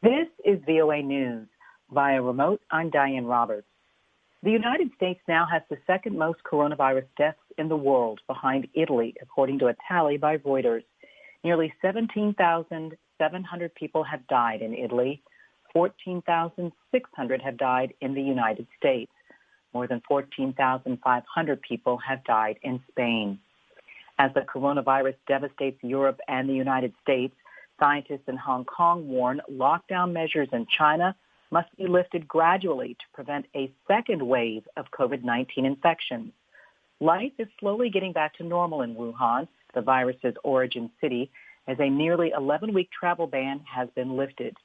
This is VOA News. Via remote, I'm Diane Roberts. The United States now has the second most coronavirus deaths in the world, behind Italy, according to a tally by Reuters. Nearly 17,700 people have died in Italy. 14,600 have died in the United States. More than 14,500 people have died in Spain. As the coronavirus devastates Europe and the United States, scientists in Hong Kong warn lockdown measures in China must be lifted gradually to prevent a second wave of COVID-19 infections. Life is slowly getting back to normal in Wuhan, the virus's origin city, as a nearly 11-week travel ban has been lifted.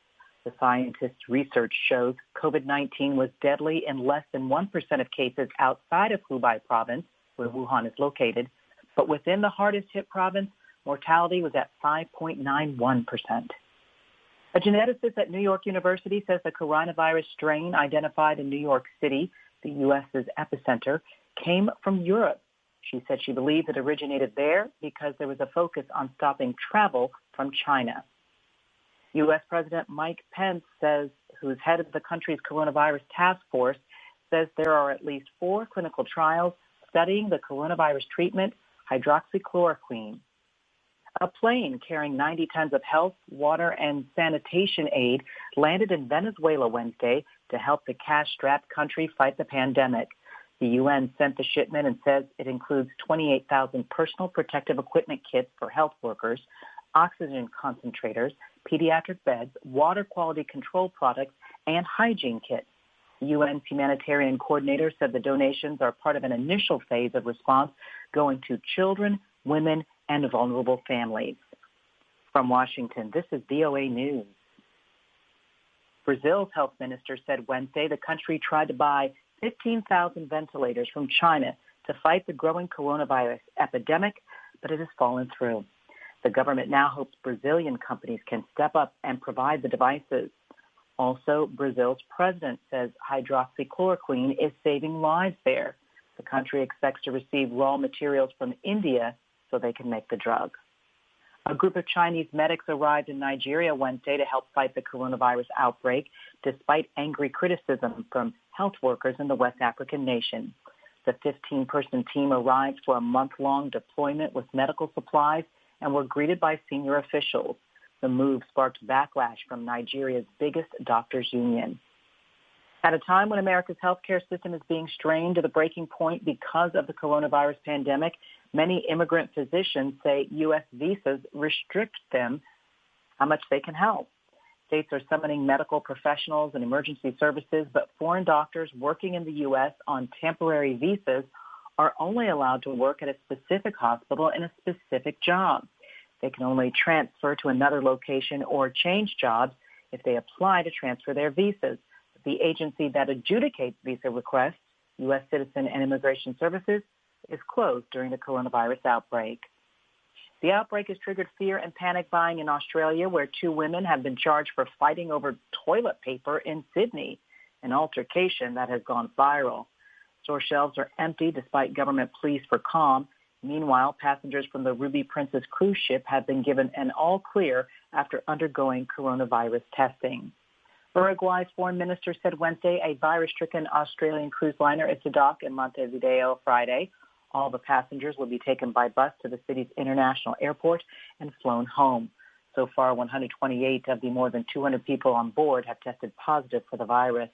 The scientists' research shows COVID-19 was deadly in less than 1% of cases outside of Hubei province, where Wuhan is located, but within the hardest hit province, mortality was at 5.91%. A geneticist at New York University says the coronavirus strain identified in New York City, the U.S.'s epicenter, came from Europe. She said she believes it originated there because there was a focus on stopping travel from China. U.S. President Mike Pence who's head of the country's coronavirus task force, says there are at least 4 clinical trials studying the coronavirus treatment, hydroxychloroquine. A plane carrying 90 tons of health, water, and sanitation aid landed in Venezuela Wednesday to help the cash-strapped country fight the pandemic. The UN sent the shipment and says it includes 28,000 personal protective equipment kits for health workers, oxygen concentrators, pediatric beds, water quality control products, and hygiene kits. The UN's humanitarian coordinator said the donations are part of an initial phase of response going to children, women, and vulnerable families. From Washington, this is VOA News. Brazil's health minister said Wednesday the country tried to buy 15,000 ventilators from China to fight the growing coronavirus epidemic, but it has fallen through. The government now hopes Brazilian companies can step up and provide the devices. Also, Brazil's president says hydroxychloroquine is saving lives there. The country expects to receive raw materials from India so they can make the drug. A group of Chinese medics arrived in Nigeria Wednesday to help fight the coronavirus outbreak, despite angry criticism from health workers in the West African nation. The 15-person team arrived for a month-long deployment with medical supplies and were greeted by senior officials. The move sparked backlash from Nigeria's biggest doctors' union. At a time when America's healthcare system is being strained to the breaking point because of the coronavirus pandemic, many immigrant physicians say U.S. visas restrict them how much they can help. States are summoning medical professionals and emergency services, but foreign doctors working in the U.S. on temporary visas are only allowed to work at a specific hospital in a specific job. They can only transfer to another location or change jobs if they apply to transfer their visas. The agency that adjudicates visa requests, U.S. Citizen and Immigration Services, is closed during the coronavirus outbreak. The outbreak has triggered fear and panic buying in Australia, where 2 women have been charged for fighting over toilet paper in Sydney, an altercation that has gone viral. Store shelves are empty despite government pleas for calm. Meanwhile, passengers from the Ruby Princess cruise ship have been given an all clear after undergoing coronavirus testing. Uruguay's foreign minister said Wednesday a virus-stricken Australian cruise liner is to dock in Montevideo Friday. All the passengers will be taken by bus to the city's international airport and flown home. So far, 128 of the more than 200 people on board have tested positive for the virus.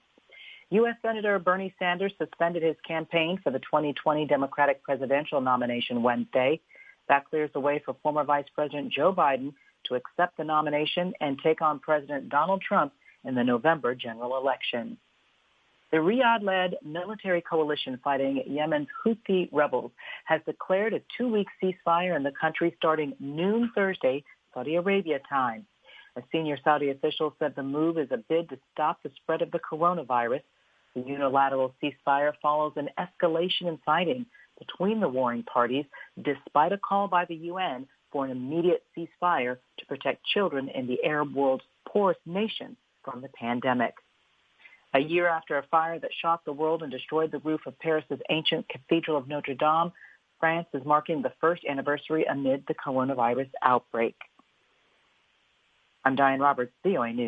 U.S. Senator Bernie Sanders suspended his campaign for the 2020 Democratic presidential nomination Wednesday. That clears the way for former Vice President Joe Biden to accept the nomination and take on President Donald Trump in the November general election. The Riyadh-led military coalition fighting Yemen's Houthi rebels has declared a 2-week ceasefire in the country starting noon Thursday, Saudi Arabia time. A senior Saudi official said the move is a bid to stop the spread of the coronavirus. The unilateral ceasefire follows an escalation in fighting between the warring parties, despite a call by the UN for an immediate ceasefire to protect children in the Arab world's poorest nation from the pandemic. A year after a fire that shocked the world and destroyed the roof of Paris's ancient Cathedral of Notre Dame, France is marking the first anniversary amid the coronavirus outbreak. I'm Diane Roberts, VOA News.